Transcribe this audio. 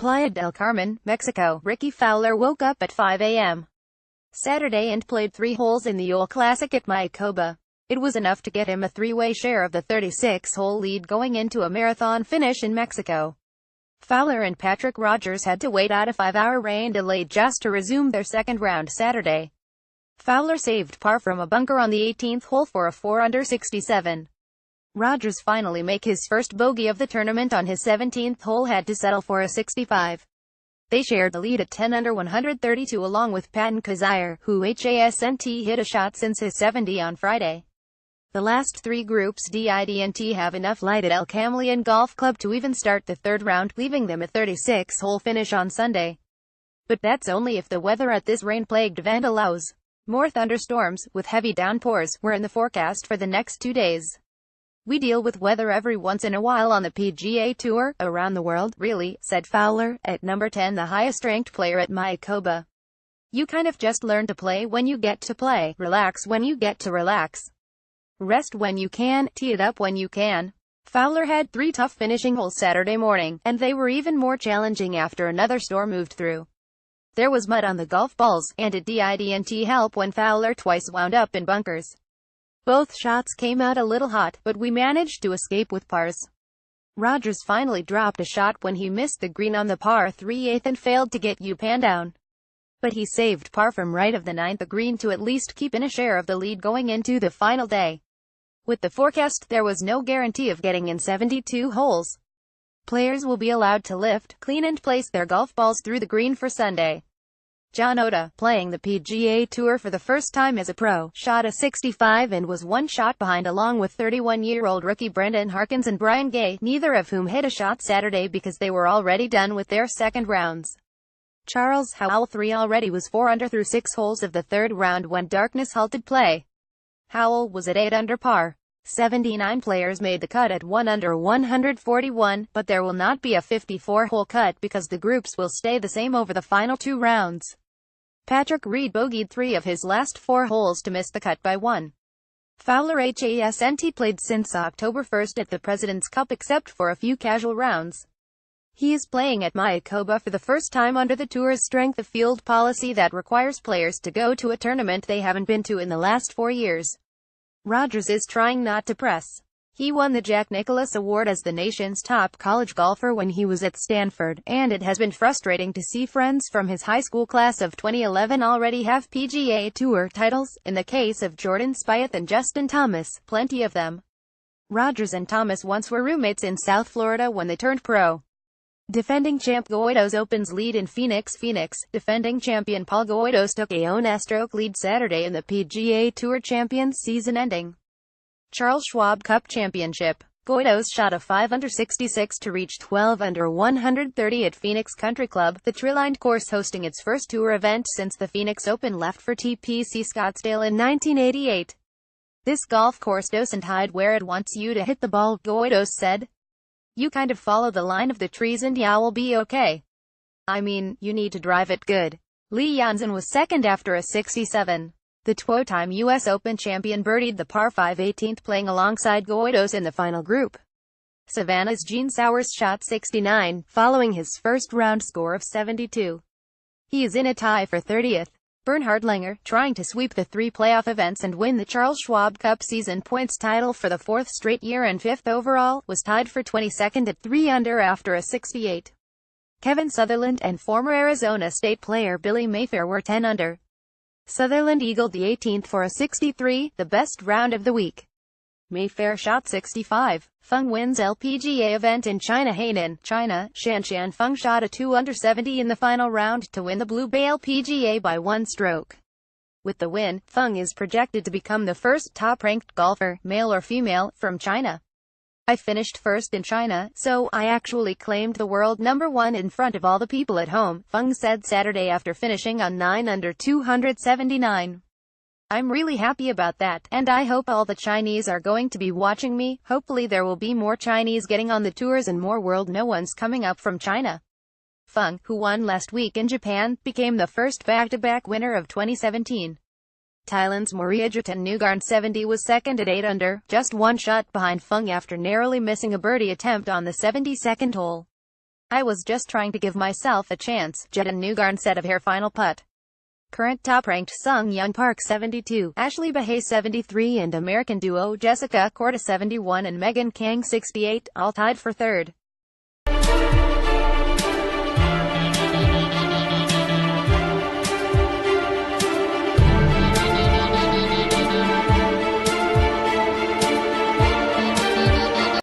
Playa del Carmen, Mexico. Rickie Fowler woke up at 5 a.m. Saturday and played 3 holes in the Yule Classic at Mayakoba. It was enough to get him a 3-way share of the 36-hole lead going into a marathon finish in Mexico. Fowler and Patrick Rodgers had to wait out a 5-hour rain delay just to resume their second round Saturday. Fowler saved par from a bunker on the 18th hole for a 4-under 67. Rodgers finally make his first bogey of the tournament on his 17th hole, had to settle for a 65. They shared the lead at 10 under 132 along with Patton Kizzire, who hasn't hit a shot since his 70 on Friday. The last 3 groups didn't have enough light at El Camaleon Golf Club to even start the third round, leaving them a 36-hole finish on Sunday. But that's only if the weather at this rain-plagued event allows. More thunderstorms, with heavy downpours, were in the forecast for the next 2 days. "We deal with weather every once in a while on the PGA Tour, around the world, really," said Fowler, at number 10, the highest-ranked player at Mayakoba. "You kind of just learn to play when you get to play, relax when you get to relax. Rest when you can, tee it up when you can." Fowler had 3 tough finishing holes Saturday morning, and they were even more challenging after another storm moved through. There was mud on the golf balls, and it didn't help when Fowler twice wound up in bunkers. "Both shots came out a little hot, but we managed to escape with pars." Rodgers finally dropped a shot when he missed the green on the par 3/8 and failed to get U-pan down. But he saved par from right of the 9th green to at least keep in a share of the lead going into the final day. With the forecast, there was no guarantee of getting in 72 holes. Players will be allowed to lift, clean and place their golf balls through the green for Sunday. John Oda, playing the PGA Tour for the first time as a pro, shot a 65 and was 1 shot behind along with 31-year-old rookie Brendan Harkins and Brian Gay, neither of whom hit a shot Saturday because they were already done with their second rounds. Charles Howell, 3 already, was 4 under through 6 holes of the third round when darkness halted play. Howell was at 8 under par. 79 players made the cut at 1 under 141, but there will not be a 54-hole cut because the groups will stay the same over the final 2 rounds. Patrick Reed bogeyed 3 of his last 4 holes to miss the cut by 1. Fowler hasn't played since October 1 at the President's Cup except for a few casual rounds. He is playing at Mayakoba for the first time under the Tour's strength of field policy that requires players to go to a tournament they haven't been to in the last 4 years. Rodgers is trying not to press. He won the Jack Nicklaus Award as the nation's top college golfer when he was at Stanford, and it has been frustrating to see friends from his high school class of 2011 already have PGA Tour titles. In the case of Jordan Spieth and Justin Thomas, plenty of them. Rodgers and Thomas once were roommates in South Florida when they turned pro. Defending champ Goidos opens lead in Phoenix. Defending champion Paul Goidos took a 1-stroke lead Saturday in the PGA Tour Champions season-ending Charles Schwab Cup Championship. Goidos shot a 5 under 66 to reach 12 under 130 at Phoenix Country Club, the tree-lined course hosting its first tour event since the Phoenix Open left for TPC Scottsdale in 1988. "This golf course doesn't hide where it wants you to hit the ball," Goidos said. "You kind of follow the line of the trees and you'll be okay. I mean, you need to drive it good." Lee Janzen was second after a 67. The two-time U.S. Open champion birdied the par 5 18th playing alongside Goidos in the final group. Savannah's Gene Sowers shot 69, following his first-round score of 72. He is in a tie for 30th. Bernhard Langer, trying to sweep the 3 playoff events and win the Charles Schwab Cup season points title for the 4th straight year and 5th overall, was tied for 22nd at 3 under after a 68. Kevin Sutherland and former Arizona State player Billy Mayfair were 10 under. Sutherland eagled the 18th for a 63, the best round of the week. Mayfair shot 65. Feng wins LPGA event in China. Hainan, China. Shanshan Feng shot a 2 under 70 in the final round to win the Blue Bay LPGA by 1 stroke. With the win, Feng is projected to become the first top-ranked golfer, male or female, from China. "I finished first in China, so I actually claimed the world #1 in front of all the people at home," Feng said Saturday after finishing on 9 under 279. "I'm really happy about that, and I hope all the Chinese are going to be watching me. Hopefully there will be more Chinese getting on the tours and more world no ones coming up from China." Feng, who won last week in Japan, became the first back-to-back winner of 2017. Thailand's Moriajutan Nugarn 70 was second at 8 under, just 1 shot behind Feng after narrowly missing a birdie attempt on the 72nd hole. I was just trying to give myself a chance, Jetta Newgarden said of her final putt. Current top-ranked Sung Young Park 72, Ashley Bahey 73 and American duo Jessica Korda 71 and Megan Kang 68, all tied for third.